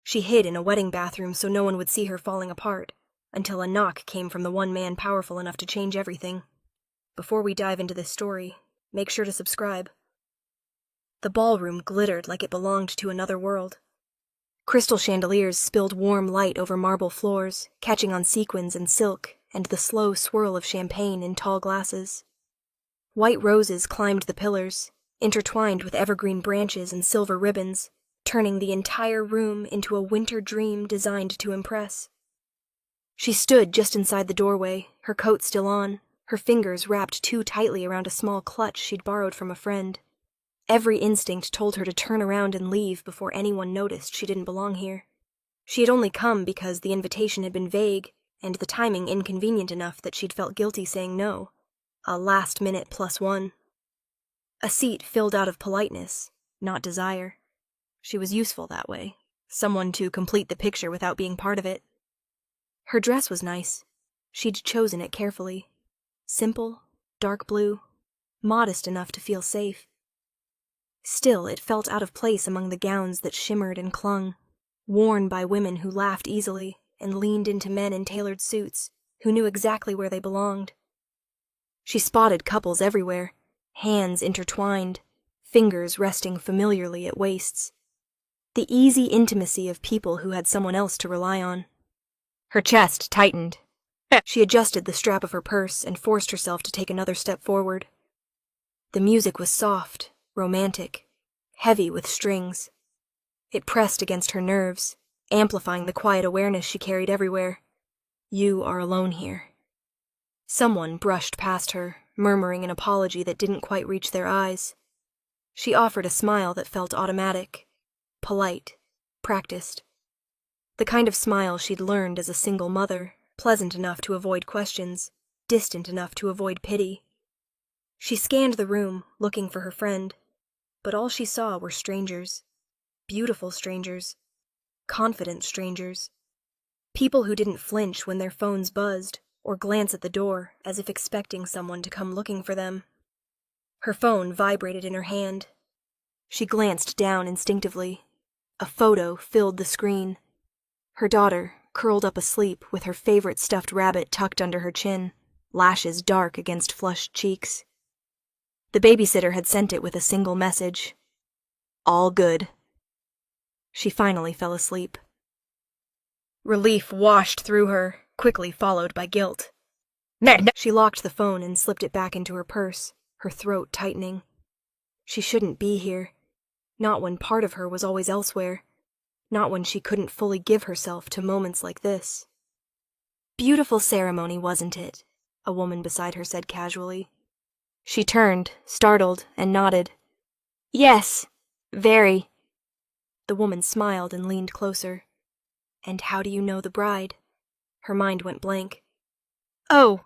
She hid in a wedding bathroom so no one would see her falling apart, until a knock came from the one man powerful enough to change everything. Before we dive into this story, make sure to subscribe. The ballroom glittered like it belonged to another world. Crystal chandeliers spilled warm light over marble floors, catching on sequins and silk and the slow swirl of champagne in tall glasses. White roses climbed the pillars, intertwined with evergreen branches and silver ribbons, turning the entire room into a winter dream designed to impress. She stood just inside the doorway, her coat still on, her fingers wrapped too tightly around a small clutch she'd borrowed from a friend. Every instinct told her to turn around and leave before anyone noticed she didn't belong here. She had only come because the invitation had been vague, and the timing inconvenient enough that she'd felt guilty saying no. A last-minute +1. A seat filled out of politeness, not desire. She was useful that way, someone to complete the picture without being part of it. Her dress was nice. She'd chosen it carefully. Simple, dark blue, modest enough to feel safe. Still, it felt out of place among the gowns that shimmered and clung, worn by women who laughed easily and leaned into men in tailored suits who knew exactly where they belonged. She spotted couples everywhere, hands intertwined, fingers resting familiarly at waists. The easy intimacy of people who had someone else to rely on. Her chest tightened. She adjusted the strap of her purse and forced herself to take another step forward. The music was soft, romantic, heavy with strings. It pressed against her nerves, amplifying the quiet awareness she carried everywhere. You are alone here. Someone brushed past her, murmuring an apology that didn't quite reach their eyes. She offered a smile that felt automatic, polite, practiced. The kind of smile she'd learned as a single mother, pleasant enough to avoid questions, distant enough to avoid pity. She scanned the room, looking for her friend, but all she saw were strangers. Beautiful strangers. Confident strangers. People who didn't flinch when their phones buzzed, or glance at the door as if expecting someone to come looking for them. Her phone vibrated in her hand. She glanced down instinctively. A photo filled the screen. Her daughter, curled up asleep with her favorite stuffed rabbit tucked under her chin, lashes dark against flushed cheeks. The babysitter had sent it with a single message. All good. She finally fell asleep. Relief washed through her, quickly followed by guilt. She locked the phone and slipped it back into her purse, her throat tightening. She shouldn't be here. Not when part of her was always elsewhere. Not when she couldn't fully give herself to moments like this. Beautiful ceremony, wasn't it? A woman beside her said casually. She turned, startled, and nodded. Yes, very. The woman smiled and leaned closer. And how do you know the bride? Her mind went blank. Oh,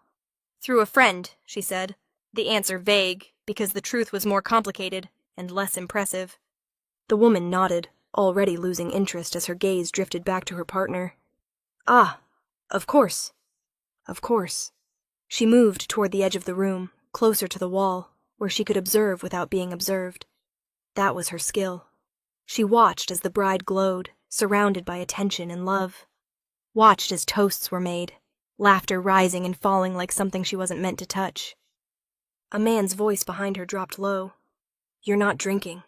through a friend, she said, the answer vague, because the truth was more complicated and less impressive. The woman nodded, already losing interest as her gaze drifted back to her partner. Ah, of course. Of course. She moved toward the edge of the room, closer to the wall, where she could observe without being observed. That was her skill. She watched as the bride glowed, surrounded by attention and love. Watched as toasts were made, laughter rising and falling like something she wasn't meant to touch. A man's voice behind her dropped low. You're not drinking.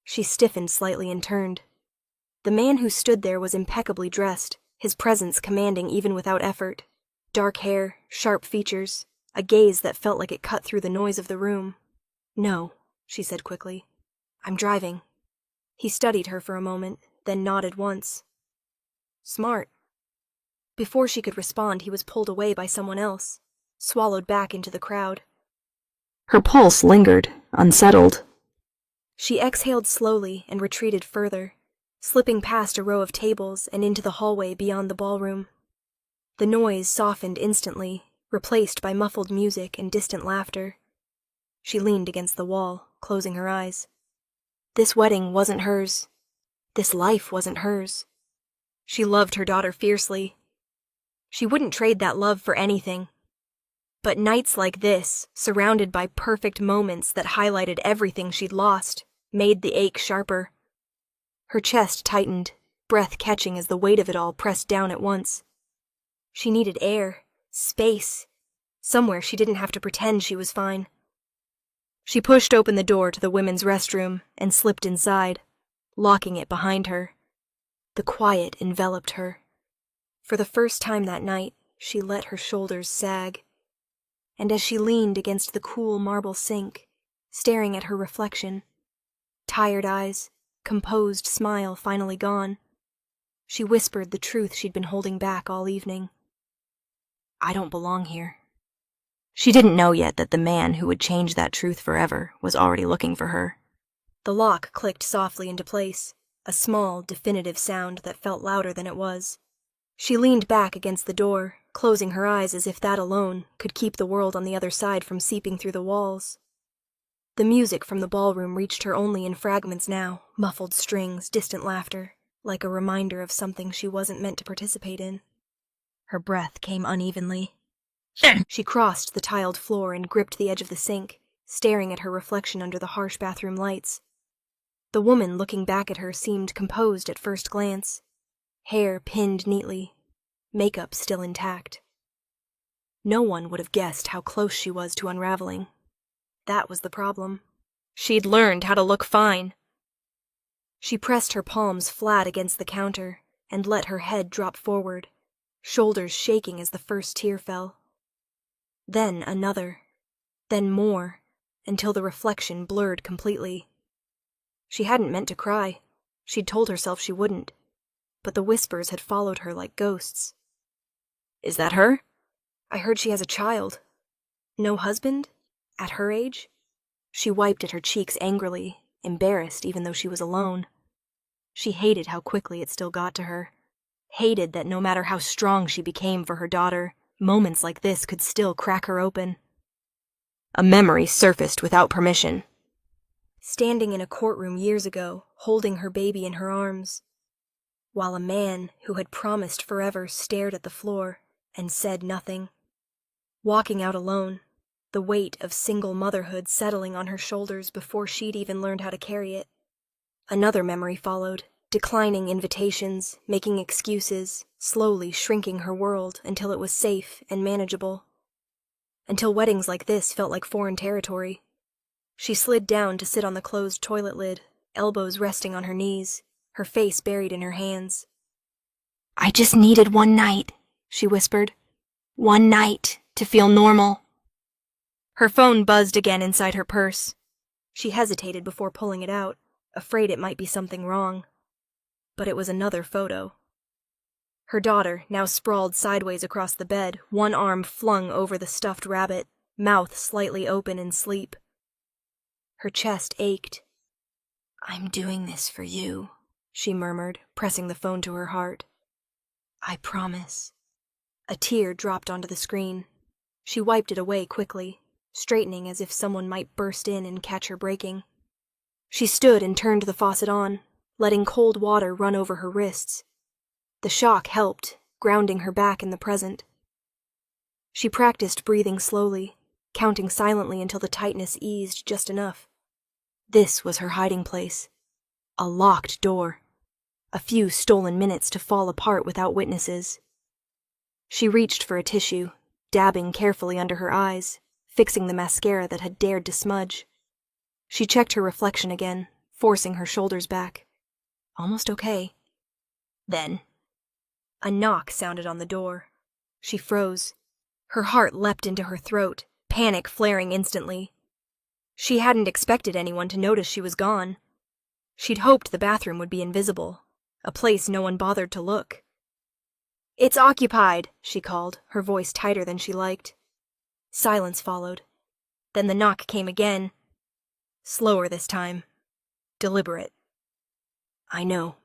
She stiffened slightly and turned. The man who stood there was impeccably dressed, his presence commanding even without effort. Dark hair, sharp features, a gaze that felt like it cut through the noise of the room. No, she said quickly. I'm driving. He studied her for a moment, then nodded once. Smart. Before she could respond, he was pulled away by someone else, swallowed back into the crowd. Her pulse lingered, unsettled. She exhaled slowly and retreated further, slipping past a row of tables and into the hallway beyond the ballroom. The noise softened instantly, replaced by muffled music and distant laughter. She leaned against the wall, closing her eyes. This wedding wasn't hers. This life wasn't hers. She loved her daughter fiercely. She wouldn't trade that love for anything. But nights like this, surrounded by perfect moments that highlighted everything she'd lost, made the ache sharper. Her chest tightened, breath catching as the weight of it all pressed down at once. She needed air, space, somewhere she didn't have to pretend she was fine. She pushed open the door to the women's restroom and slipped inside, locking it behind her. The quiet enveloped her. For the first time that night, she let her shoulders sag. And as she leaned against the cool marble sink, staring at her reflection, tired eyes, composed smile finally gone, she whispered the truth she'd been holding back all evening. I don't belong here. She didn't know yet that the man who would change that truth forever was already looking for her. The lock clicked softly into place, a small, definitive sound that felt louder than it was. She leaned back against the door, closing her eyes as if that alone could keep the world on the other side from seeping through the walls. The music from the ballroom reached her only in fragments now, muffled strings, distant laughter, like a reminder of something she wasn't meant to participate in. Her breath came unevenly. She crossed the tiled floor and gripped the edge of the sink, staring at her reflection under the harsh bathroom lights. The woman looking back at her seemed composed at first glance, hair pinned neatly, makeup still intact. No one would have guessed how close she was to unraveling. That was the problem. She'd learned how to look fine. She pressed her palms flat against the counter and let her head drop forward, shoulders shaking as the first tear fell. Then another, then more, until the reflection blurred completely. She hadn't meant to cry. She'd told herself she wouldn't, but the whispers had followed her like ghosts. Is that her? I heard she has a child. No husband? At her age? She wiped at her cheeks angrily, embarrassed even though she was alone. She hated how quickly it still got to her. Hated that no matter how strong she became for her daughter, moments like this could still crack her open. A memory surfaced without permission. Standing in a courtroom years ago, holding her baby in her arms, while a man who had promised forever stared at the floor and said nothing. Walking out alone, the weight of single motherhood settling on her shoulders before she'd even learned how to carry it. Another memory followed, declining invitations, making excuses, slowly shrinking her world until it was safe and manageable. Until weddings like this felt like foreign territory. She slid down to sit on the closed toilet lid, elbows resting on her knees, her face buried in her hands. I just needed one night, she whispered. One night to feel normal. Her phone buzzed again inside her purse. She hesitated before pulling it out, afraid it might be something wrong. But it was another photo. Her daughter, now sprawled sideways across the bed, one arm flung over the stuffed rabbit, mouth slightly open in sleep. Her chest ached. I'm doing this for you, she murmured, pressing the phone to her heart. I promise. A tear dropped onto the screen. She wiped it away quickly, straightening as if someone might burst in and catch her breaking. She stood and turned the faucet on, letting cold water run over her wrists. The shock helped, grounding her back in the present. She practiced breathing slowly, counting silently until the tightness eased just enough. This was her hiding place. A locked door. A few stolen minutes to fall apart without witnesses. She reached for a tissue, dabbing carefully under her eyes, fixing the mascara that had dared to smudge. She checked her reflection again, forcing her shoulders back. Almost okay. Then, a knock sounded on the door. She froze. Her heart leapt into her throat, panic flaring instantly. She hadn't expected anyone to notice she was gone. She'd hoped the bathroom would be invisible, a place no one bothered to look. It's occupied, she called, her voice tighter than she liked. Silence followed. Then the knock came again. Slower this time. Deliberate. I know,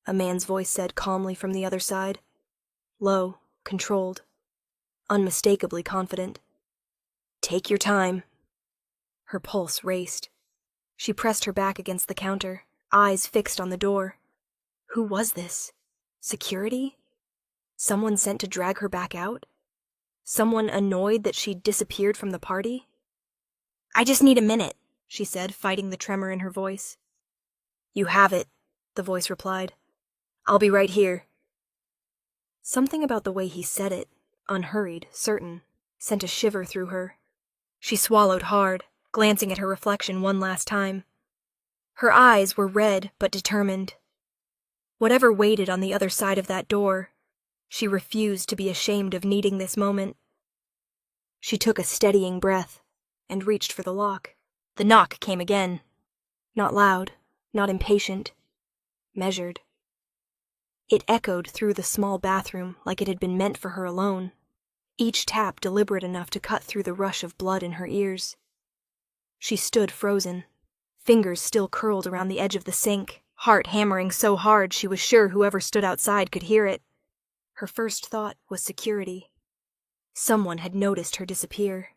a man's voice said calmly from the other side. Low, controlled, unmistakably confident. Take your time. Her pulse raced. She pressed her back against the counter, eyes fixed on the door. Who was this? Security? Someone sent to drag her back out? Someone annoyed that she'd disappeared from the party? I just need a minute, she said, fighting the tremor in her voice. You have it, the voice replied. I'll be right here. Something about the way he said it, unhurried, certain, sent a shiver through her. She swallowed hard, glancing at her reflection one last time. Her eyes were red but determined. Whatever waited on the other side of that door, she refused to be ashamed of needing this moment. She took a steadying breath and reached for the lock. The knock came again. Not loud, not impatient, measured. It echoed through the small bathroom like it had been meant for her alone, each tap deliberate enough to cut through the rush of blood in her ears. She stood frozen, fingers still curled around the edge of the sink, heart hammering so hard she was sure whoever stood outside could hear it. Her first thought was security. Someone had noticed her disappear.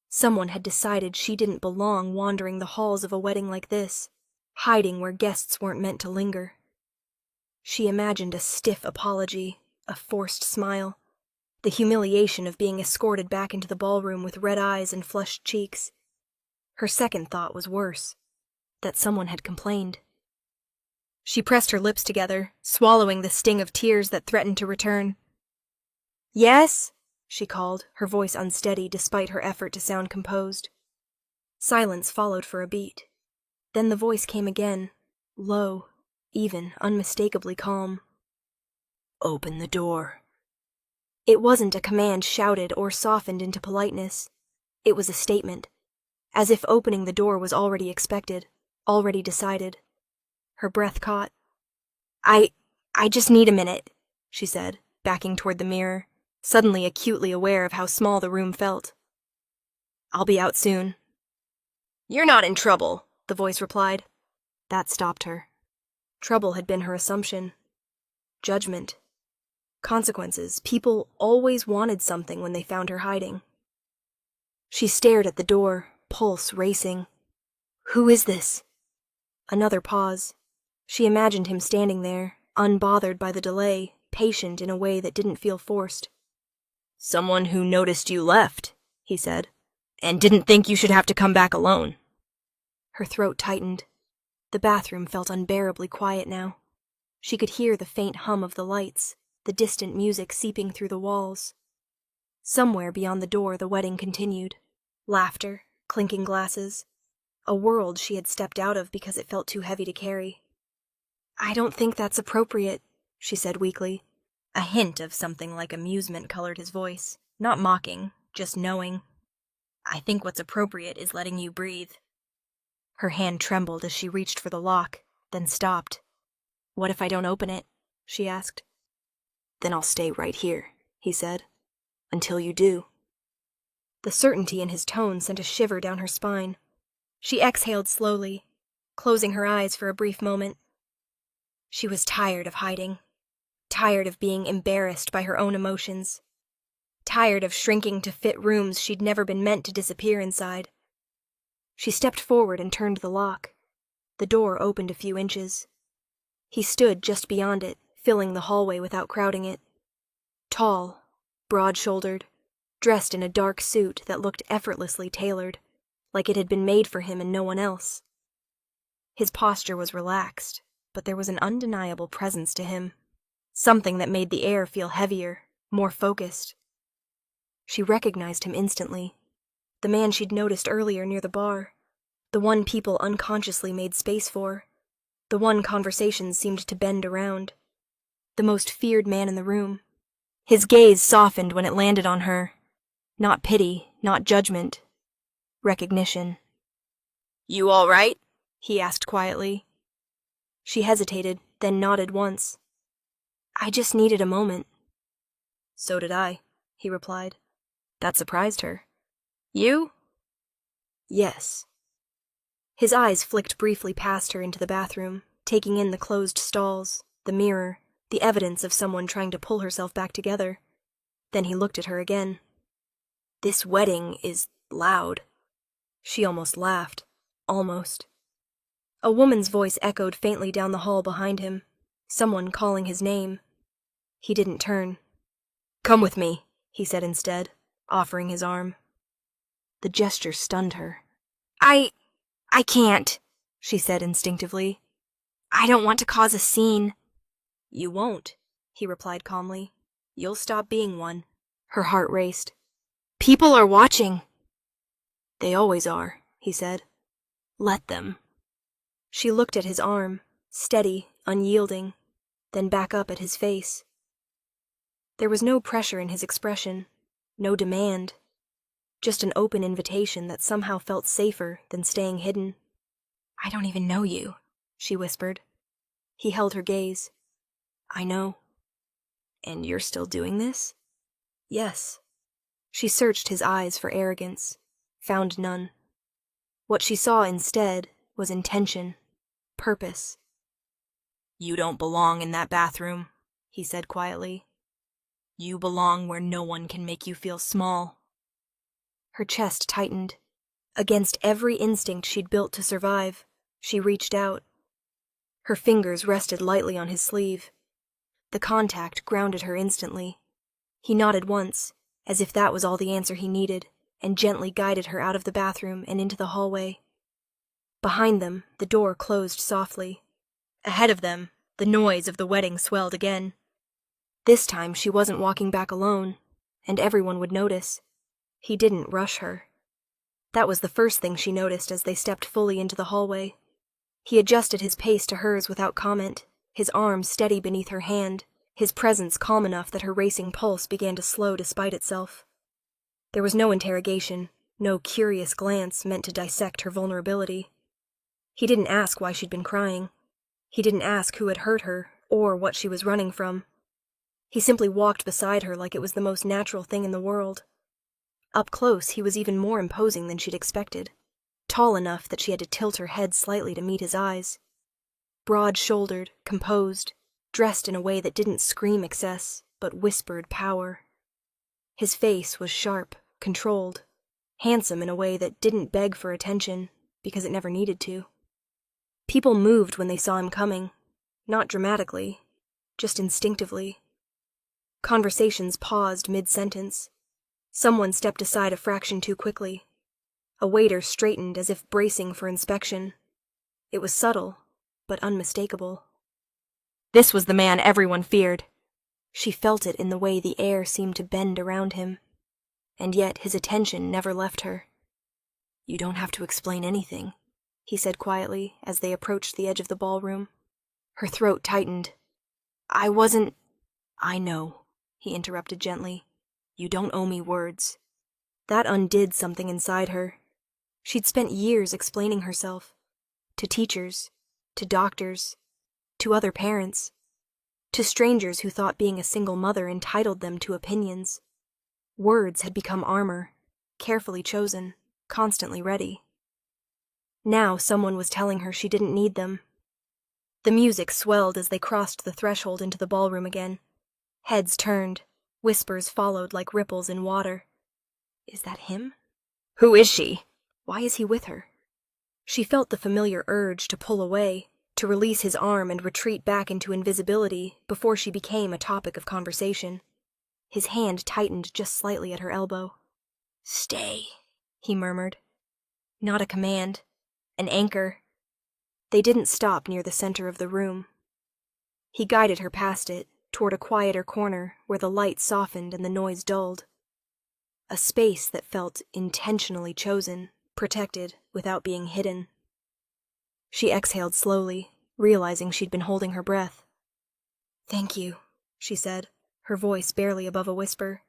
Someone had decided she didn't belong wandering the halls of a wedding like this, hiding where guests weren't meant to linger. She imagined a stiff apology, a forced smile, the humiliation of being escorted back into the ballroom with red eyes and flushed cheeks. Her second thought was worse, that someone had complained. She pressed her lips together, swallowing the sting of tears that threatened to return. "Yes?" she called, her voice unsteady despite her effort to sound composed. Silence followed for a beat. Then the voice came again, low, even, unmistakably calm. "Open the door." It wasn't a command shouted or softened into politeness. It was a statement, as if opening the door was already expected, already decided. Her breath caught. I just need a minute," she said, backing toward the mirror, suddenly acutely aware of how small the room felt. "I'll be out soon." "You're not in trouble," the voice replied. That stopped her. Trouble had been her assumption. Judgment. Consequences. People always wanted something when they found her hiding. She stared at the door, pulse racing. "Who is this?" Another pause. She imagined him standing there, unbothered by the delay, patient in a way that didn't feel forced. "Someone who noticed you left," he said, "and didn't think you should have to come back alone." Her throat tightened. The bathroom felt unbearably quiet now. She could hear the faint hum of the lights, the distant music seeping through the walls. Somewhere beyond the door the wedding continued. Laughter, clinking glasses. A world she had stepped out of because it felt too heavy to carry. "I don't think that's appropriate," she said weakly. A hint of something like amusement colored his voice. Not mocking, just knowing. "I think what's appropriate is letting you breathe." Her hand trembled as she reached for the lock, then stopped. "What if I don't open it?" she asked. "Then I'll stay right here," he said. "Until you do." The certainty in his tone sent a shiver down her spine. She exhaled slowly, closing her eyes for a brief moment. She was tired of hiding. Tired of being embarrassed by her own emotions. Tired of shrinking to fit rooms she'd never been meant to disappear inside. She stepped forward and turned the lock. The door opened a few inches. He stood just beyond it, filling the hallway without crowding it. Tall, broad-shouldered, dressed in a dark suit that looked effortlessly tailored, like it had been made for him and no one else. His posture was relaxed, but there was an undeniable presence to him. Something that made the air feel heavier, more focused. She recognized him instantly. The man she'd noticed earlier near the bar. The one people unconsciously made space for. The one conversations seemed to bend around. The most feared man in the room. His gaze softened when it landed on her. Not pity, not judgment. Recognition. "You all right?" he asked quietly. She hesitated, then nodded once. "I just needed a moment." "So did I," he replied. That surprised her. "You?" "Yes." His eyes flicked briefly past her into the bathroom, taking in the closed stalls, the mirror, the evidence of someone trying to pull herself back together. Then he looked at her again. "This wedding is loud." She almost laughed. Almost. A woman's voice echoed faintly down the hall behind him, someone calling his name. He didn't turn. "Come with me," he said instead, offering his arm. The gesture stunned her. I can't," she said instinctively. "I don't want to cause a scene." You won't, he replied calmly. You'll stop being one. Her heart raced. People are watching. They always are, he said. Let them. She looked at his arm, steady, unyielding, then back up at his face. There was no pressure in his expression, no demand, just an open invitation that somehow felt safer than staying hidden. I don't even know you, she whispered. He held her gaze. I know. And you're still doing this? Yes. She searched his eyes for arrogance, found none. What she saw instead was intention, purpose. You don't belong in that bathroom, he said quietly. You belong where no one can make you feel small. Her chest tightened. Against every instinct she'd built to survive, she reached out. Her fingers rested lightly on his sleeve. The contact grounded her instantly. He nodded once, as if that was all the answer he needed, and gently guided her out of the bathroom and into the hallway. Behind them, the door closed softly. Ahead of them, the noise of the wedding swelled again. This time she wasn't walking back alone, and everyone would notice. He didn't rush her. That was the first thing she noticed as they stepped fully into the hallway. He adjusted his pace to hers without comment, his arm steady beneath her hand, his presence calm enough that her racing pulse began to slow despite itself. There was no interrogation, no curious glance meant to dissect her vulnerability. He didn't ask why she'd been crying. He didn't ask who had hurt her, or what she was running from. He simply walked beside her like it was the most natural thing in the world. Up close, he was even more imposing than she'd expected, tall enough that she had to tilt her head slightly to meet his eyes. Broad-shouldered, composed, dressed in a way that didn't scream excess, but whispered power. His face was sharp, controlled, handsome in a way that didn't beg for attention, because it never needed to. People moved when they saw him coming, not dramatically, just instinctively. Conversations paused mid-sentence. Someone stepped aside a fraction too quickly. A waiter straightened as if bracing for inspection. It was subtle, but unmistakable. This was the man everyone feared. She felt it in the way the air seemed to bend around him, and yet his attention never left her. You don't have to explain anything, he said quietly as they approached the edge of the ballroom. Her throat tightened. I know, he interrupted gently. You don't owe me words. That undid something inside her. She'd spent years explaining herself. To teachers, to doctors, to other parents, to strangers who thought being a single mother entitled them to opinions. Words had become armor, carefully chosen, constantly ready. Now someone was telling her she didn't need them. The music swelled as they crossed the threshold into the ballroom again. Heads turned, whispers followed like ripples in water. Is that him? Who is she? Why is he with her? She felt the familiar urge to pull away, to release his arm and retreat back into invisibility before she became a topic of conversation. His hand tightened just slightly at her elbow. Stay, he murmured. Not a command, an anchor. They didn't stop near the center of the room. He guided her past it, toward a quieter corner where the light softened and the noise dulled. A space that felt intentionally chosen, protected without being hidden. She exhaled slowly, realizing she'd been holding her breath. Thank you, she said, her voice barely above a whisper.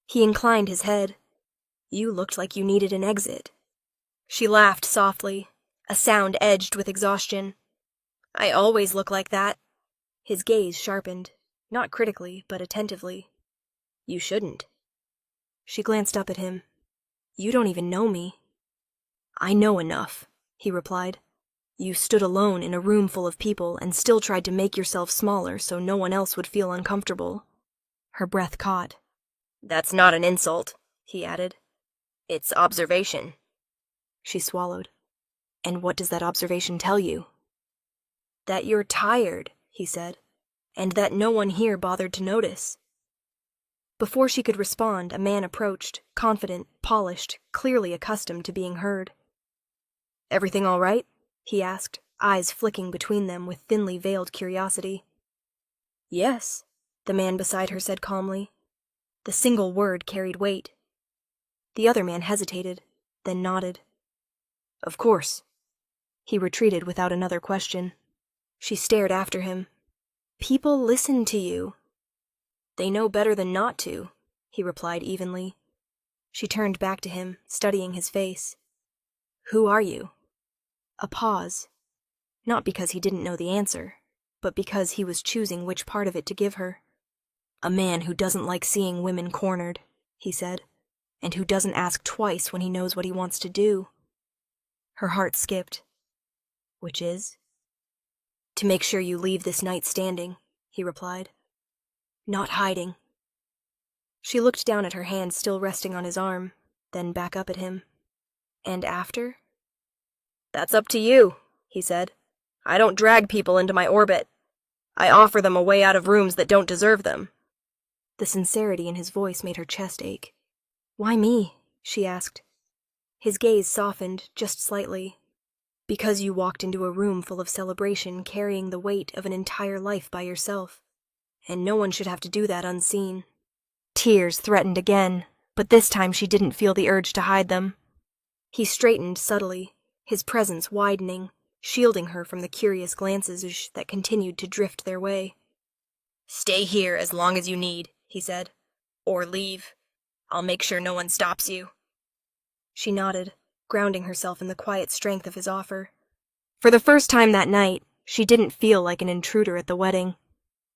He inclined his head. You looked like you needed an exit. She laughed softly, a sound edged with exhaustion. I always look like that. His gaze sharpened, not critically, but attentively. You shouldn't. She glanced up at him. You don't even know me. I know enough, he replied. You stood alone in a room full of people and still tried to make yourself smaller so no one else would feel uncomfortable. Her breath caught. That's not an insult, he added. It's observation. She swallowed. And what does that observation tell you? That you're tired, he said, and that no one here bothered to notice. Before she could respond, a man approached, confident, polished, clearly accustomed to being heard. Everything all right? He asked, eyes flicking between them with thinly veiled curiosity. Yes, the man beside her said calmly. The single word carried weight. The other man hesitated, then nodded. Of course. He retreated without another question. She stared after him. People listen to you. They know better than not to, he replied evenly. She turned back to him, studying his face. Who are you? A pause. Not because he didn't know the answer, but because he was choosing which part of it to give her. A man who doesn't like seeing women cornered, he said, and who doesn't ask twice when he knows what he wants to do. Her heart skipped. Which is? To make sure you leave this night standing, he replied. Not hiding. She looked down at her hand still resting on his arm, then back up at him. And after? That's up to you, he said. I don't drag people into my orbit. I offer them a way out of rooms that don't deserve them. The sincerity in his voice made her chest ache. Why me? She asked. His gaze softened just slightly. Because you walked into a room full of celebration carrying the weight of an entire life by yourself. And no one should have to do that unseen. Tears threatened again, but this time she didn't feel the urge to hide them. He straightened subtly, his presence widening, shielding her from the curious glances that continued to drift their way. Stay here as long as you need, he said. Or leave. I'll make sure no one stops you. She nodded, grounding herself in the quiet strength of his offer. For the first time that night, she didn't feel like an intruder at the wedding.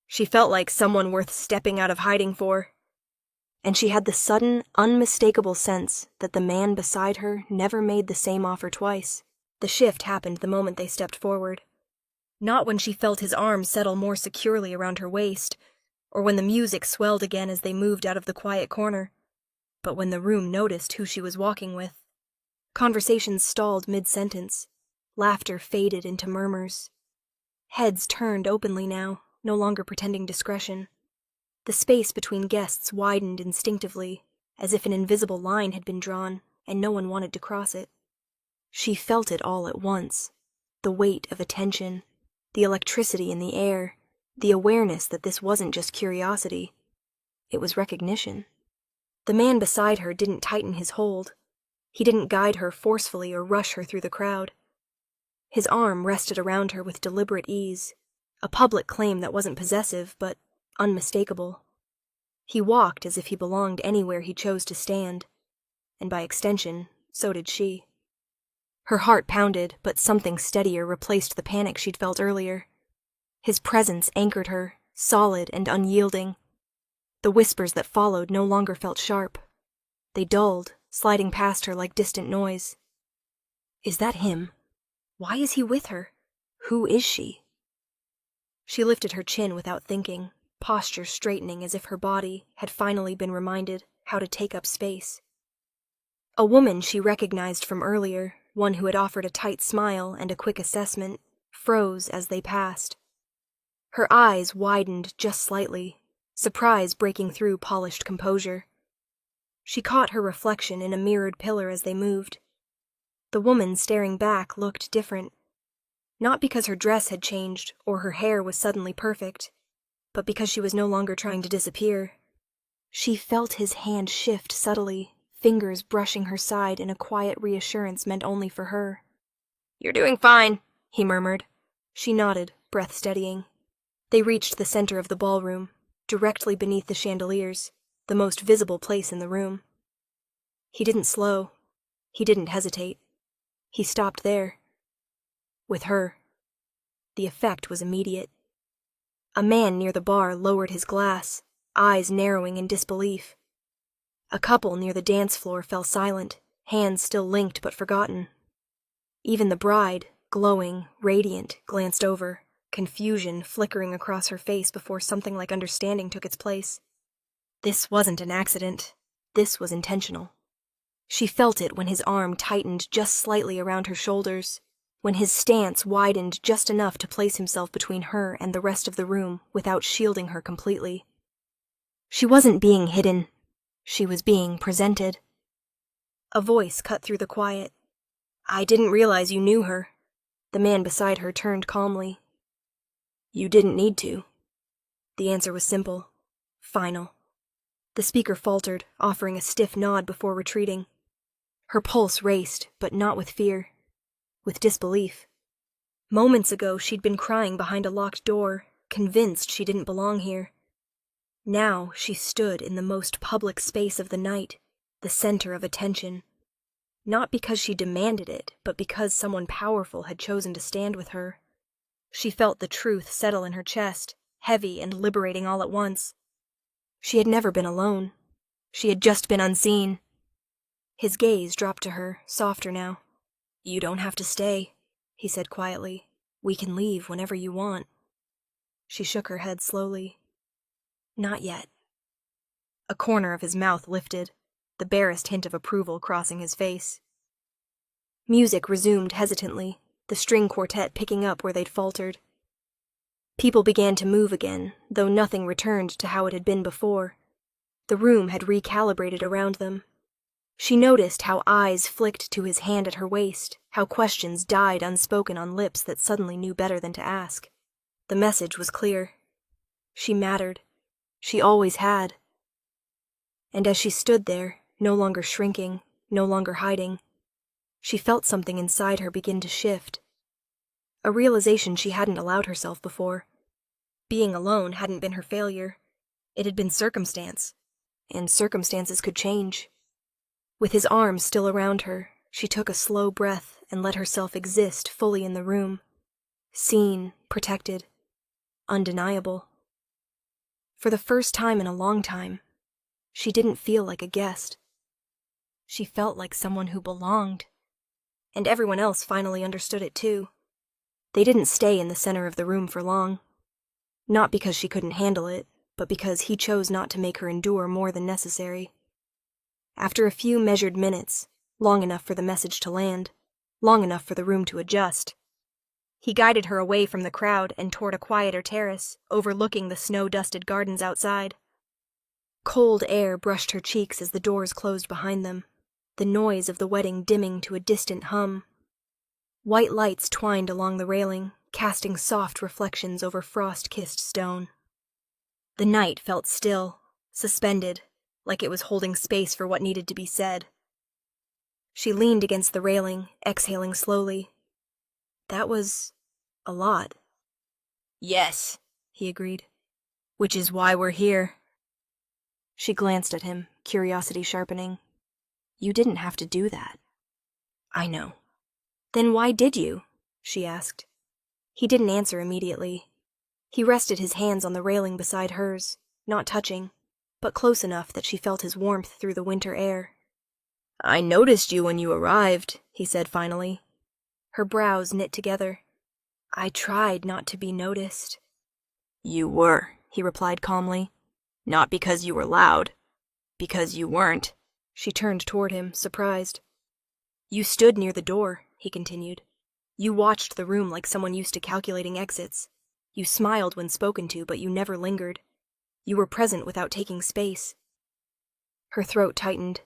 She felt like someone worth stepping out of hiding for. And she had the sudden, unmistakable sense that the man beside her never made the same offer twice. The shift happened the moment they stepped forward. Not when she felt his arm settle more securely around her waist, or when the music swelled again as they moved out of the quiet corner, but when the room noticed who she was walking with. Conversations stalled mid-sentence. Laughter faded into murmurs. Heads turned openly now, no longer pretending discretion. The space between guests widened instinctively, as if an invisible line had been drawn, and no one wanted to cross it. She felt it all at once. The weight of attention, the electricity in the air, the awareness that this wasn't just curiosity. It was recognition. The man beside her didn't tighten his hold. He didn't guide her forcefully or rush her through the crowd. His arm rested around her with deliberate ease, a public claim that wasn't possessive, but unmistakable. He walked as if he belonged anywhere he chose to stand, and by extension, so did she. Her heart pounded, but something steadier replaced the panic she'd felt earlier. His presence anchored her, solid and unyielding. The whispers that followed no longer felt sharp. They dulled, sliding past her like distant noise. Is that him? Why is he with her? Who is she? She lifted her chin without thinking, posture straightening as if her body had finally been reminded how to take up space. A woman she recognized from earlier, one who had offered a tight smile and a quick assessment, froze as they passed. Her eyes widened just slightly, surprise breaking through polished composure. She caught her reflection in a mirrored pillar as they moved. The woman staring back looked different. Not because her dress had changed or her hair was suddenly perfect, but because she was no longer trying to disappear. She felt his hand shift subtly, fingers brushing her side in a quiet reassurance meant only for her. You're doing fine, he murmured. She nodded, breath steadying. They reached the center of the ballroom, directly beneath the chandeliers, the most visible place in the room. He didn't slow. He didn't hesitate. He stopped there. With her. The effect was immediate. A man near the bar lowered his glass, eyes narrowing in disbelief. A couple near the dance floor fell silent, hands still linked but forgotten. Even the bride, glowing, radiant, glanced over, confusion flickering across her face before something like understanding took its place. This wasn't an accident. This was intentional. She felt it when his arm tightened just slightly around her shoulders, when his stance widened just enough to place himself between her and the rest of the room without shielding her completely. She wasn't being hidden. She was being presented. A voice cut through the quiet. I didn't realize you knew her. The man beside her turned calmly. You didn't need to. The answer was simple. Final. The speaker faltered, offering a stiff nod before retreating. Her pulse raced, but not with fear. With disbelief. Moments ago, she'd been crying behind a locked door, convinced she didn't belong here. Now she stood in the most public space of the night, the center of attention. Not because she demanded it, but because someone powerful had chosen to stand with her. She felt the truth settle in her chest, heavy and liberating all at once. She had never been alone. She had just been unseen. His gaze dropped to her, softer now. "You don't have to stay," he said quietly. "We can leave whenever you want." She shook her head slowly. "Not yet." A corner of his mouth lifted, the barest hint of approval crossing his face. Music resumed hesitantly, the string quartet picking up where they'd faltered. People began to move again, though nothing returned to how it had been before. The room had recalibrated around them. She noticed how eyes flicked to his hand at her waist, how questions died unspoken on lips that suddenly knew better than to ask. The message was clear. She mattered. She always had. And as she stood there, no longer shrinking, no longer hiding, she felt something inside her begin to shift. A realization she hadn't allowed herself before. Being alone hadn't been her failure. It had been circumstance. And circumstances could change. With his arms still around her, she took a slow breath and let herself exist fully in the room. Seen, protected, undeniable. For the first time in a long time, she didn't feel like a guest. She felt like someone who belonged. And everyone else finally understood it too. They didn't stay in the center of the room for long. Not because she couldn't handle it, but because he chose not to make her endure more than necessary. After a few measured minutes, long enough for the message to land, long enough for the room to adjust, he guided her away from the crowd and toward a quieter terrace, overlooking the snow-dusted gardens outside. Cold air brushed her cheeks as the doors closed behind them, the noise of the wedding dimming to a distant hum. White lights twined along the railing, casting soft reflections over frost-kissed stone. The night felt still, suspended, like it was holding space for what needed to be said. She leaned against the railing, exhaling slowly. That was a lot. "Yes," he agreed. "Which is why we're here." She glanced at him, curiosity sharpening. "You didn't have to do that." "I know." "Then why did you?" she asked. He didn't answer immediately. He rested his hands on the railing beside hers, not touching, but close enough that she felt his warmth through the winter air. "I noticed you when you arrived," he said finally. Her brows knit together. "I tried not to be noticed." "You were," he replied calmly. "Not because you were loud. Because you weren't." She turned toward him, surprised. "You stood near the door," he continued. "You watched the room like someone used to calculating exits. You smiled when spoken to, but you never lingered. You were present without taking space." Her throat tightened.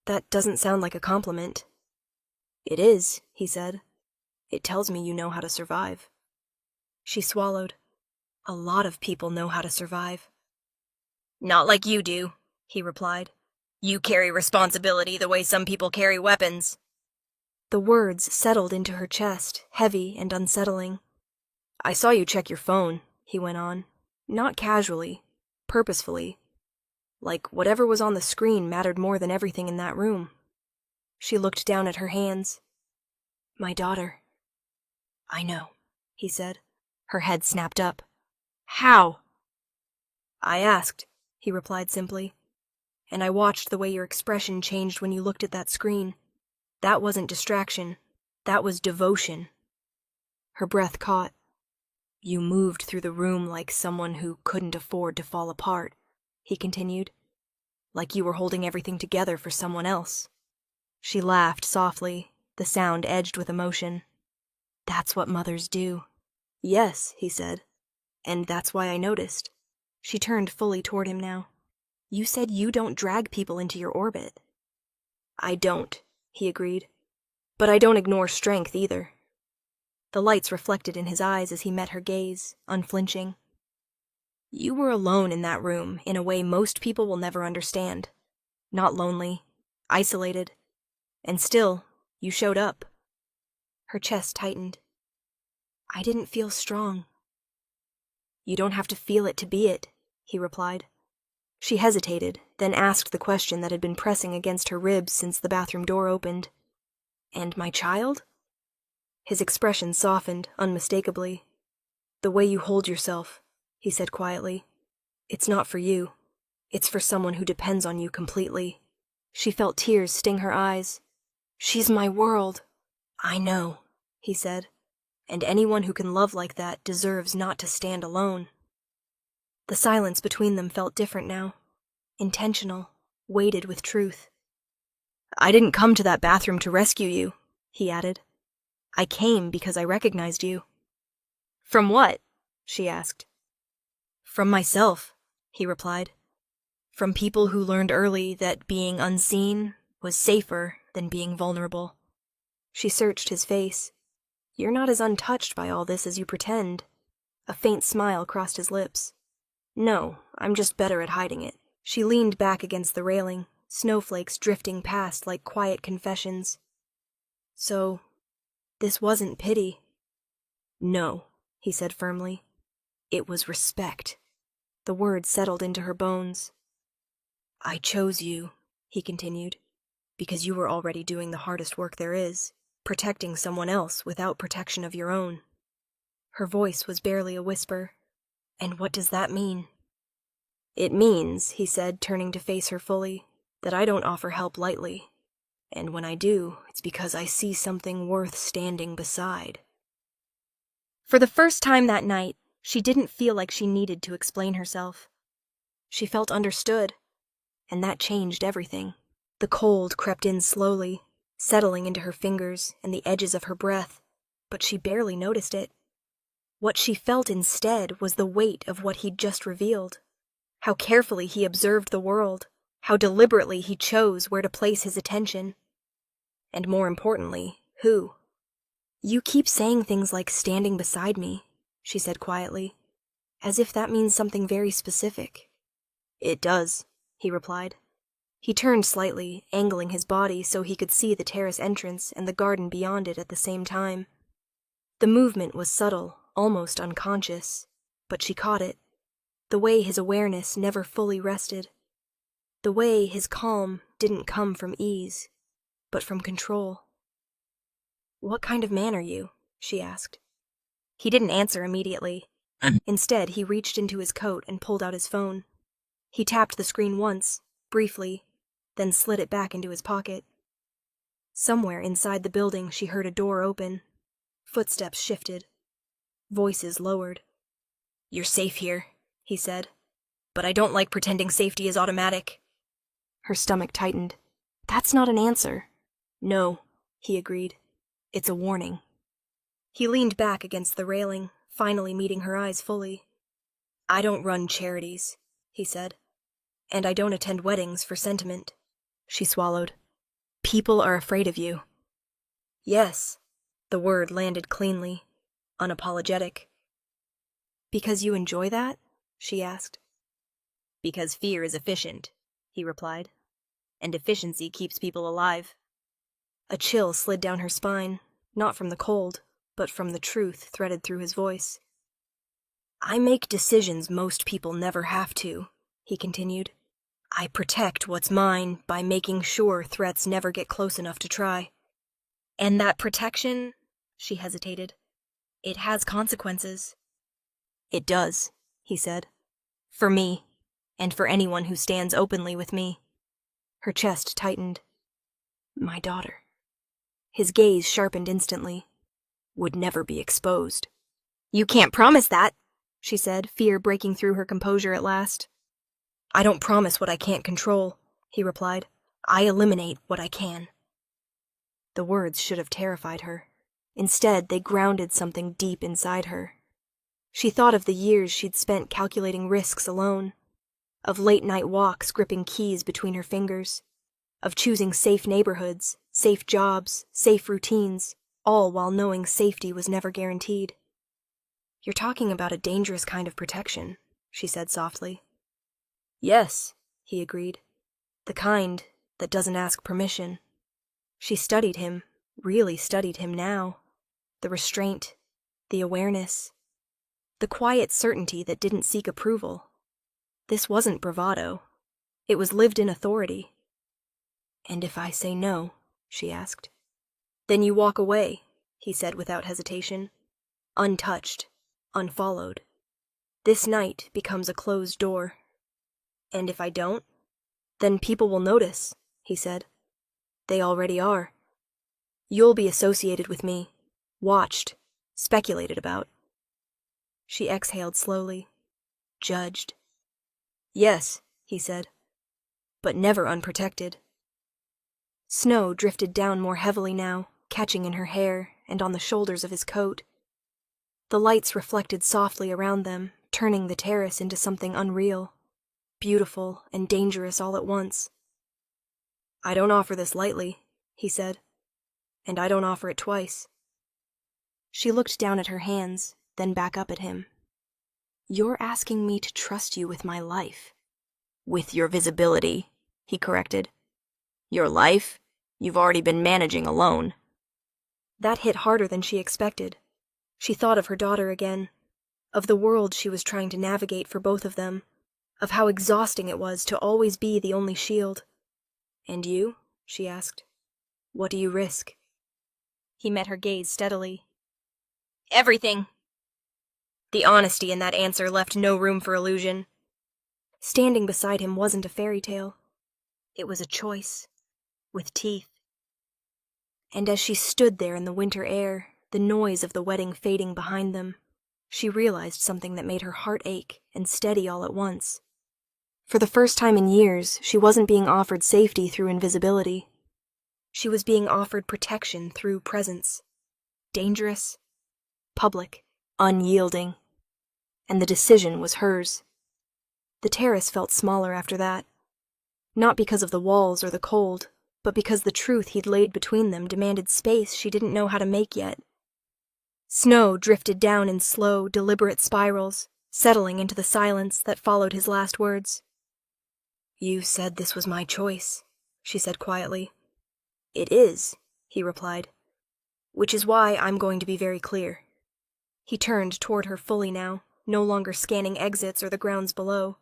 "That doesn't sound like a compliment." "It is," he said. "It tells me you know how to survive." She swallowed. "A lot of people know how to survive." "Not like you do," he replied. "You carry responsibility the way some people carry weapons." The words settled into her chest, heavy and unsettling. "I saw you check your phone," he went on. "Not casually, purposefully. Like whatever was on the screen mattered more than everything in that room." She looked down at her hands. "My daughter." "I know," he said. Her head snapped up. "How?" "I asked," he replied simply. "And I watched the way your expression changed when you looked at that screen. That wasn't distraction. That was devotion." Her breath caught. "You moved through the room like someone who couldn't afford to fall apart," he continued. "Like you were holding everything together for someone else." She laughed softly, the sound edged with emotion. "That's what mothers do." "Yes," he said. "And that's why I noticed." She turned fully toward him now. "You said you don't drag people into your orbit." "I don't," he agreed. "But I don't ignore strength either." The lights reflected in his eyes as he met her gaze, unflinching. You were alone in that room in a way most people will never understand. Not lonely, isolated, and still, you showed up. Her chest tightened. I didn't feel strong. You don't have to feel it to be it, he replied. She hesitated, then asked the question that had been pressing against her ribs since the bathroom door opened. And my child? His expression softened, unmistakably. The way you hold yourself, he said quietly. It's not for you. It's for someone who depends on you completely. She felt tears sting her eyes. She's my world. I know, he said. And anyone who can love like that deserves not to stand alone. The silence between them felt different now. Intentional, weighted with truth. I didn't come to that bathroom to rescue you, he added. I came because I recognized you. From what? She asked. From myself, he replied. From people who learned early that being unseen was safer than being vulnerable. She searched his face. You're not as untouched by all this as you pretend. A faint smile crossed his lips. No, I'm just better at hiding it. She leaned back against the railing, snowflakes drifting past like quiet confessions. So, this wasn't pity. No, he said firmly. It was respect. The words settled into her bones. I chose you, he continued, because you were already doing the hardest work there is, protecting someone else without protection of your own. Her voice was barely a whisper. And what does that mean? It means, he said, turning to face her fully, that I don't offer help lightly. And when I do, it's because I see something worth standing beside. For the first time that night, she didn't feel like she needed to explain herself. She felt understood, and that changed everything. The cold crept in slowly, settling into her fingers and the edges of her breath, but she barely noticed it. What she felt instead was the weight of what he'd just revealed. How carefully he observed the world, how deliberately he chose where to place his attention. And more importantly, who. You keep saying things like standing beside me, she said quietly, as if that means something very specific. It does, he replied. He turned slightly, angling his body so he could see the terrace entrance and the garden beyond it at the same time. The movement was subtle, almost unconscious, but she caught it. The way his awareness never fully rested. The way his calm didn't come from ease, but from control. What kind of man are you? She asked. He didn't answer immediately. Instead, he reached into his coat and pulled out his phone. He tapped the screen once, briefly, then slid it back into his pocket. Somewhere inside the building, she heard a door open. Footsteps shifted. Voices lowered. You're safe here, he said, but I don't like pretending safety is automatic. Her stomach tightened. That's not an answer. No, he agreed. It's a warning. He leaned back against the railing, finally meeting her eyes fully. I don't run charities, he said, and I don't attend weddings for sentiment. She swallowed. People are afraid of you. Yes, the word landed cleanly, unapologetic. Because you enjoy that? She asked. Because fear is efficient, he replied, and efficiency keeps people alive. A chill slid down her spine, not from the cold, but from the truth threaded through his voice. I make decisions most people never have to, he continued. I protect what's mine by making sure threats never get close enough to try. And that protection, she hesitated, it has consequences. It does, he said. For me, and for anyone who stands openly with me. Her chest tightened. My daughter. His gaze sharpened instantly. Would never be exposed. You can't promise that, she said, fear breaking through her composure at last. I don't promise what I can't control, he replied. I eliminate what I can. The words should have terrified her. Instead, they grounded something deep inside her. She thought of the years she'd spent calculating risks alone, of late-night walks gripping keys between her fingers, of choosing safe neighborhoods, safe jobs, safe routines, all while knowing safety was never guaranteed. You're talking about a dangerous kind of protection, she said softly. Yes, he agreed. The kind that doesn't ask permission. She studied him, really studied him now. The restraint, the awareness, the quiet certainty that didn't seek approval. This wasn't bravado. It was lived-in authority. And if I say no, she asked. Then you walk away, he said without hesitation. Untouched, unfollowed. This night becomes a closed door. And if I don't? Then people will notice, he said. They already are. You'll be associated with me, watched, speculated about. She exhaled slowly, judged. Yes, he said, but never unprotected. Snow drifted down more heavily now, catching in her hair and on the shoulders of his coat. The lights reflected softly around them, turning the terrace into something unreal, beautiful and dangerous all at once. I don't offer this lightly, he said, and I don't offer it twice. She looked down at her hands, then back up at him. You're asking me to trust you with my life. With your visibility, he corrected. Your life? You've already been managing alone. That hit harder than she expected. She thought of her daughter again, of the world she was trying to navigate for both of them, of how exhausting it was to always be the only shield. And you? She asked. What do you risk? He met her gaze steadily. Everything. The honesty in that answer left no room for illusion. Standing beside him wasn't a fairy tale. It was a choice, with teeth. And as she stood there in the winter air, the noise of the wedding fading behind them, she realized something that made her heart ache and steady all at once. For the first time in years, she wasn't being offered safety through invisibility. She was being offered protection through presence. Dangerous, public, unyielding. And the decision was hers. The terrace felt smaller after that. Not because of the walls or the cold, but because the truth he'd laid between them demanded space she didn't know how to make yet. Snow drifted down in slow, deliberate spirals, settling into the silence that followed his last words. You said this was my choice, she said quietly. It is, he replied. Which is why I'm going to be very clear. He turned toward her fully now, no longer scanning exits or the grounds below.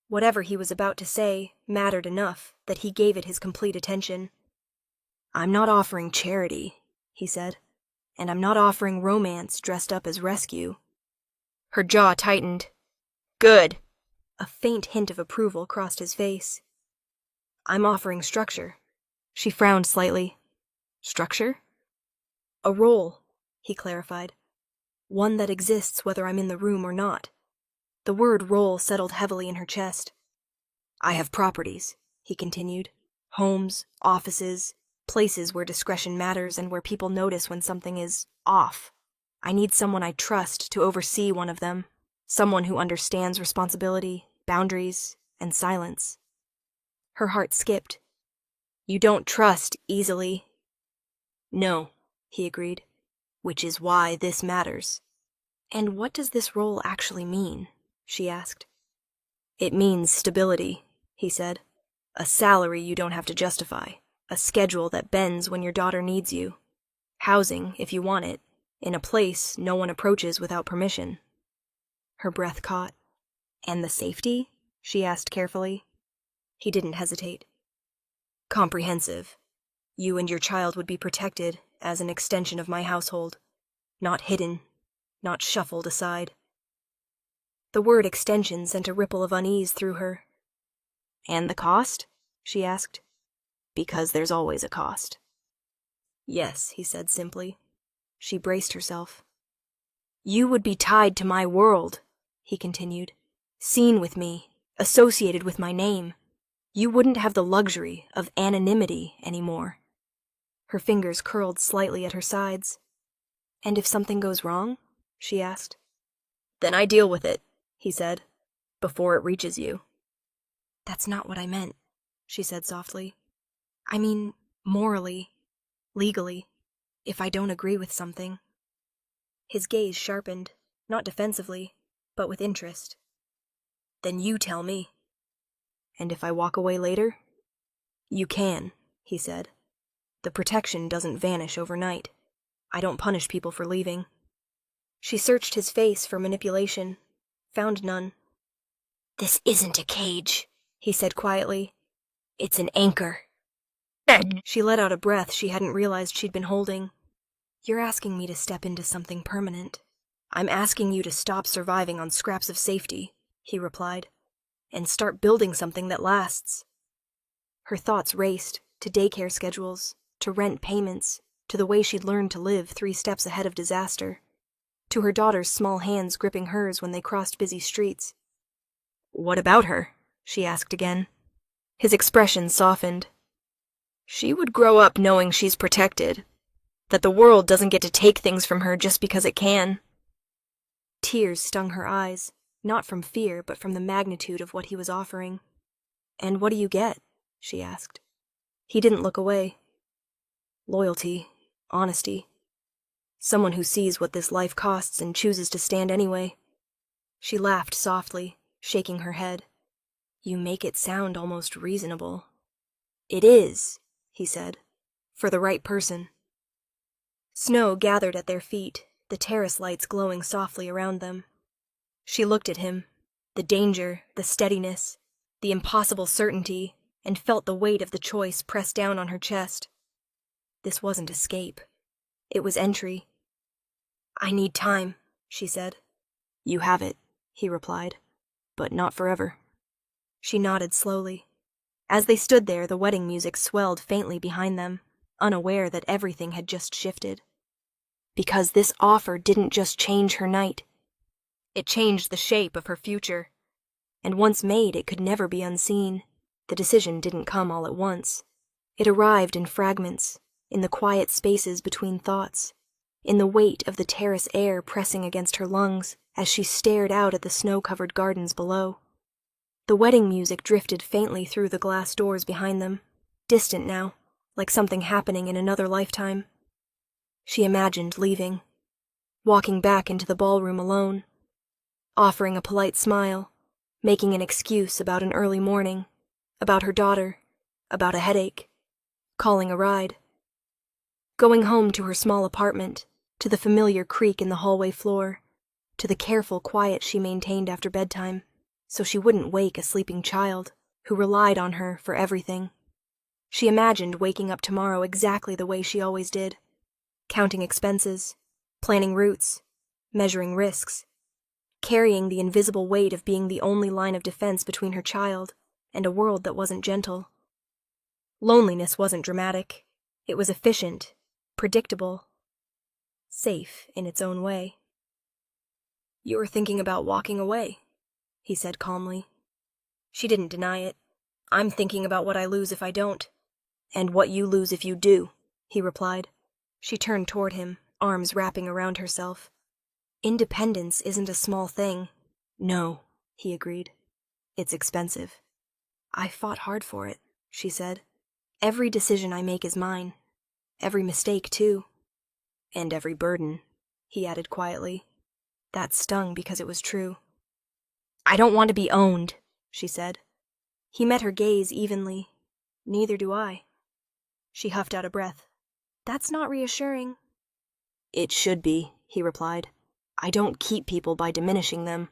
Whatever he was about to say mattered enough that he gave it his complete attention. I'm not offering charity, he said, and I'm not offering romance dressed up as rescue. Her jaw tightened. Good. A faint hint of approval crossed his face. I'm offering structure. She frowned slightly. Structure? A role, he clarified. One that exists whether I'm in the room or not. The word role settled heavily in her chest. I have properties, he continued. Homes, offices, places where discretion matters and where people notice when something is off. I need someone I trust to oversee one of them. Someone who understands responsibility, boundaries, and silence. Her heart skipped. You don't trust easily. No, he agreed. Which is why this matters. And what does this role actually mean? She asked. It means stability, he said. A salary you don't have to justify. A schedule that bends when your daughter needs you. Housing, if you want it, in a place no one approaches without permission. Her breath caught. And the safety? She asked carefully. He didn't hesitate. Comprehensive. You and your child would be protected as an extension of my household. Not hidden, not shuffled aside. The word extension sent a ripple of unease through her. And the cost? She asked. Because there's always a cost. Yes, he said simply. She braced herself. You would be tied to my world, he continued. Seen with me, associated with my name. You wouldn't have the luxury of anonymity anymore. Her fingers curled slightly at her sides. And if something goes wrong? She asked. Then I deal with it, he said, before it reaches you. That's not what I meant, she said softly. I mean, morally, legally, if I don't agree with something. His gaze sharpened, not defensively, but with interest. Then you tell me. And if I walk away later? You can, he said. The protection doesn't vanish overnight. I don't punish people for leaving. She searched his face for manipulation, found none. This isn't a cage, he said quietly. It's an anchor. She let out a breath she hadn't realized she'd been holding. You're asking me to step into something permanent. I'm asking you to stop surviving on scraps of safety, he replied, and start building something that lasts. Her thoughts raced to daycare schedules, to rent payments, to the way she'd learned to live 3 steps ahead of disaster, to her daughter's small hands gripping hers when they crossed busy streets. What about her? She asked again. His expression softened. She would grow up knowing she's protected, that the world doesn't get to take things from her just because it can. Tears stung her eyes, not from fear but from the magnitude of what he was offering. And what do you get? She asked. He didn't look away. Loyalty, honesty. Someone who sees what this life costs and chooses to stand anyway. She laughed softly, shaking her head. You make it sound almost reasonable. It is, he said, for the right person. Snow gathered at their feet, the terrace lights glowing softly around them. She looked at him, the danger, the steadiness, the impossible certainty, and felt the weight of the choice press down on her chest. This wasn't escape. It was entry. I need time, she said. You have it, he replied, but not forever. She nodded slowly. As they stood there, the wedding music swelled faintly behind them, unaware that everything had just shifted. Because this offer didn't just change her night. It changed the shape of her future. And once made, it could never be unseen. The decision didn't come all at once. It arrived in fragments, in the quiet spaces between thoughts, in the weight of the terrace air pressing against her lungs as she stared out at the snow-covered gardens below. The wedding music drifted faintly through the glass doors behind them, distant now, like something happening in another lifetime. She imagined leaving, walking back into the ballroom alone, offering a polite smile, making an excuse about an early morning, about her daughter, about a headache, calling a ride. Going home to her small apartment, to the familiar creak in the hallway floor, to the careful quiet she maintained after bedtime, so she wouldn't wake a sleeping child who relied on her for everything. She imagined waking up tomorrow exactly the way she always did, counting expenses, planning routes, measuring risks, carrying the invisible weight of being the only line of defense between her child and a world that wasn't gentle. Loneliness wasn't dramatic. It was efficient, predictable, safe in its own way. You were thinking about walking away, he said calmly. She didn't deny it. I'm thinking about what I lose if I don't. And what you lose if you do, he replied. She turned toward him, arms wrapping around herself. Independence isn't a small thing. No, he agreed. It's expensive. I fought hard for it, she said. Every decision I make is mine. Every mistake, too. And every burden, he added quietly. That stung because it was true. I don't want to be owned, she said. He met her gaze evenly. Neither do I. She huffed out a breath. That's not reassuring. It should be, he replied. I don't keep people by diminishing them.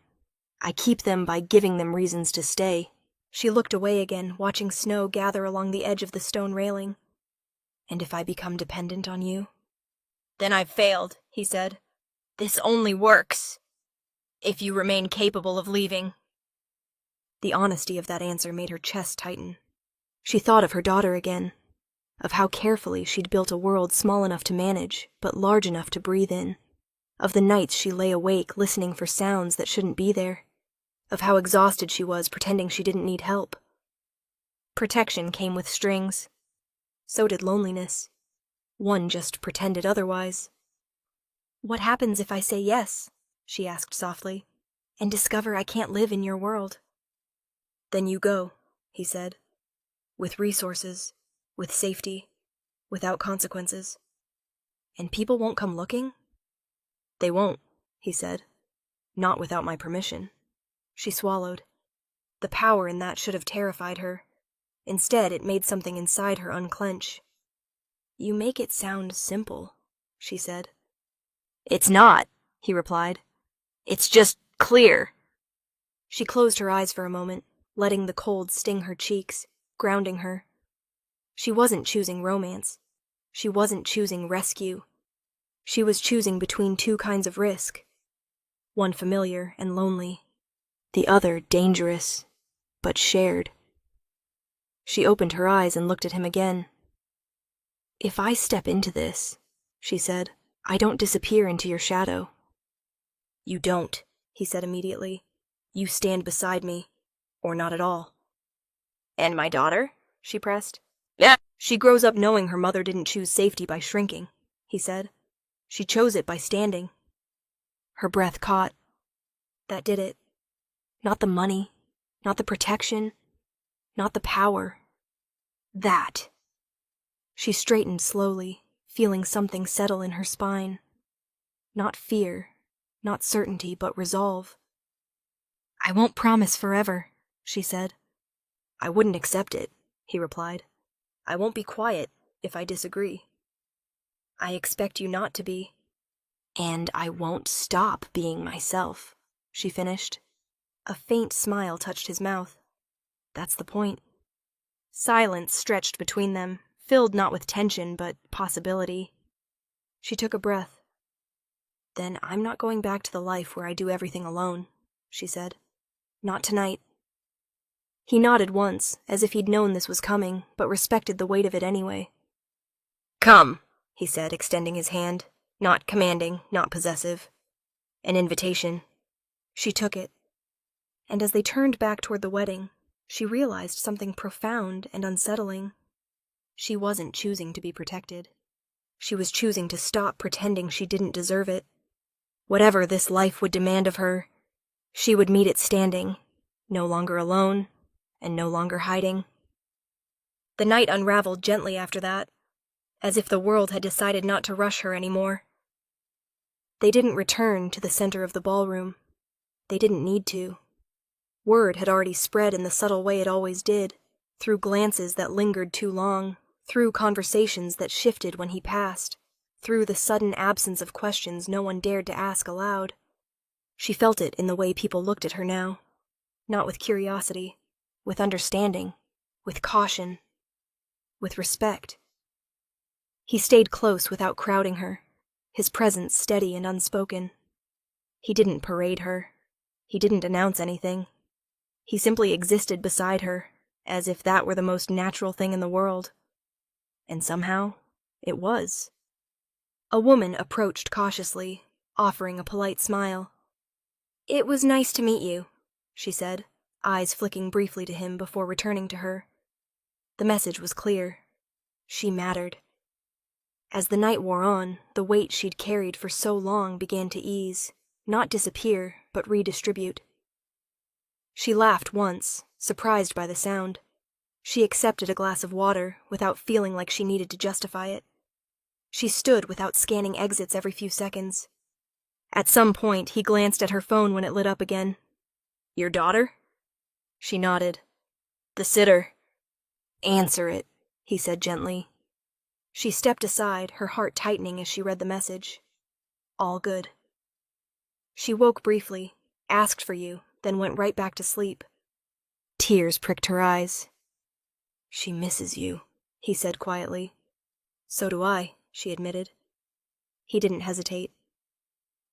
I keep them by giving them reasons to stay. She looked away again, watching snow gather along the edge of the stone railing. And if I become dependent on you? Then I've failed, he said. This only works if you remain capable of leaving. The honesty of that answer made her chest tighten. She thought of her daughter again, of how carefully she'd built a world small enough to manage, but large enough to breathe in, of the nights she lay awake listening for sounds that shouldn't be there, of how exhausted she was pretending she didn't need help. Protection came with strings. So did loneliness. One just pretended otherwise. What happens if I say yes? She asked softly, and discover I can't live in your world. Then you go, he said, with resources, with safety, without consequences. And people won't come looking? They won't, he said, not without my permission. She swallowed. The power in that should have terrified her. Instead, it made something inside her unclench. "You make it sound simple," she said. "It's not," he replied. "It's just clear." She closed her eyes for a moment, letting the cold sting her cheeks, grounding her. She wasn't choosing romance. She wasn't choosing rescue. She was choosing between two kinds of risk. One familiar and lonely. The other dangerous, but shared. She opened her eyes and looked at him again. "If I step into this," she said, "I don't disappear into your shadow." "You don't," he said immediately. "You stand beside me, or not at all." "And my daughter?" she pressed. "Yeah." "She grows up knowing her mother didn't choose safety by shrinking," he said. "She chose it by standing." Her breath caught. That did it. Not the money, not the protection, not the power. That. She straightened slowly, feeling something settle in her spine. Not fear, not certainty, but resolve. "I won't promise forever," she said. "I wouldn't accept it," he replied. "I won't be quiet if I disagree. I expect you not to be." "And I won't stop being myself," she finished. A faint smile touched his mouth. That's the point. Silence stretched between them, filled not with tension, but possibility. She took a breath. "Then I'm not going back to the life where I do everything alone," she said. "Not tonight." He nodded once, as if he'd known this was coming, but respected the weight of it anyway. "Come," he said, extending his hand. Not commanding, not possessive. An invitation. She took it. And as they turned back toward the wedding, she realized something profound and unsettling. She wasn't choosing to be protected. She was choosing to stop pretending she didn't deserve it. Whatever this life would demand of her, she would meet it standing, no longer alone, and no longer hiding. The night unraveled gently after that, as if the world had decided not to rush her anymore. They didn't return to the center of the ballroom. They didn't need to. Word had already spread in the subtle way it always did, through glances that lingered too long, through conversations that shifted when he passed, through the sudden absence of questions no one dared to ask aloud. She felt it in the way people looked at her now, not with curiosity, with understanding, with caution, with respect. He stayed close without crowding her, his presence steady and unspoken. He didn't parade her. He didn't announce anything. He simply existed beside her, as if that were the most natural thing in the world. And somehow, it was. A woman approached cautiously, offering a polite smile. "It was nice to meet you," she said, eyes flicking briefly to him before returning to her. The message was clear. She mattered. As the night wore on, the weight she'd carried for so long began to ease, not disappear, but redistribute. She laughed once, surprised by the sound. She accepted a glass of water without feeling like she needed to justify it. She stood without scanning exits every few seconds. At some point, he glanced at her phone when it lit up again. "Your daughter?" She nodded. "The sitter." "Answer it," he said gently. She stepped aside, her heart tightening as she read the message. All good. She woke briefly, asked for you, then went right back to sleep. Tears pricked her eyes. "She misses you," he said quietly. "So do I," she admitted. He didn't hesitate.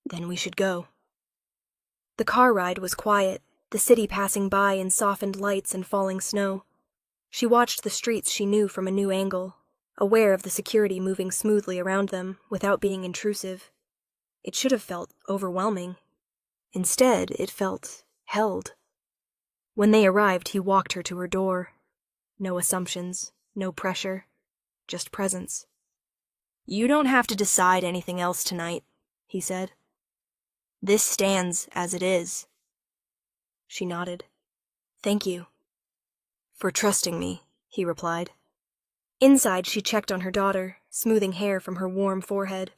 "Then we should go." The car ride was quiet, the city passing by in softened lights and falling snow. She watched the streets she knew from a new angle, aware of the security moving smoothly around them without being intrusive. It should have felt overwhelming. Instead, it felt held. When they arrived, he walked her to her door. No assumptions, no pressure, just presence. "You don't have to decide anything else tonight," he said. "This stands as it is." She nodded. "Thank you." "For trusting me," he replied. Inside, she checked on her daughter, smoothing hair from her warm forehead,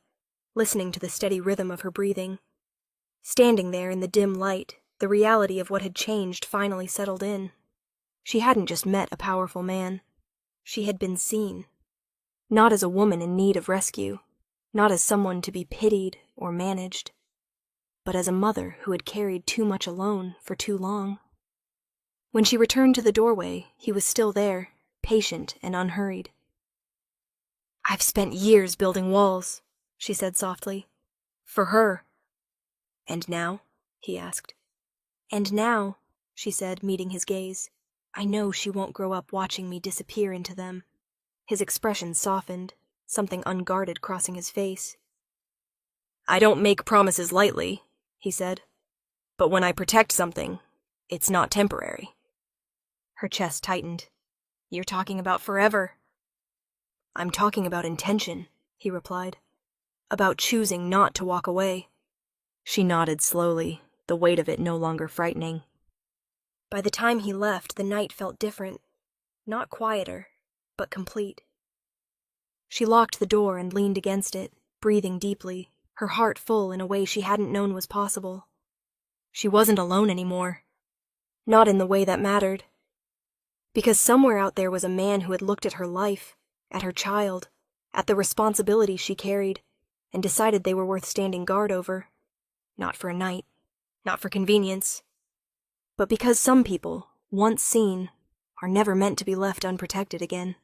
listening to the steady rhythm of her breathing. Standing there in the dim light, The reality of what had changed finally settled in. She hadn't just met a powerful man. She had been seen. Not as a woman in need of rescue, not as someone to be pitied or managed, but as a mother who had carried too much alone for too long. When she returned to the doorway, he was still there, patient and unhurried. "I've spent years building walls," she said softly. "For her." "And now?" he asked. "And now," she said, meeting his gaze, "I know she won't grow up watching me disappear into them." His expression softened, something unguarded crossing his face. "I don't make promises lightly," he said. "But when I protect something, it's not temporary." Her chest tightened. "You're talking about forever." "I'm talking about intention," he replied. "About choosing not to walk away." She nodded slowly, the weight of it no longer frightening. By the time he left, the night felt different. Not quieter, but complete. She locked the door and leaned against it, breathing deeply, her heart full in a way she hadn't known was possible. She wasn't alone anymore. Not in the way that mattered. Because somewhere out there was a man who had looked at her life, at her child, at the responsibility she carried, and decided they were worth standing guard over. Not for a night, not for convenience, but because some people, once seen, are never meant to be left unprotected again.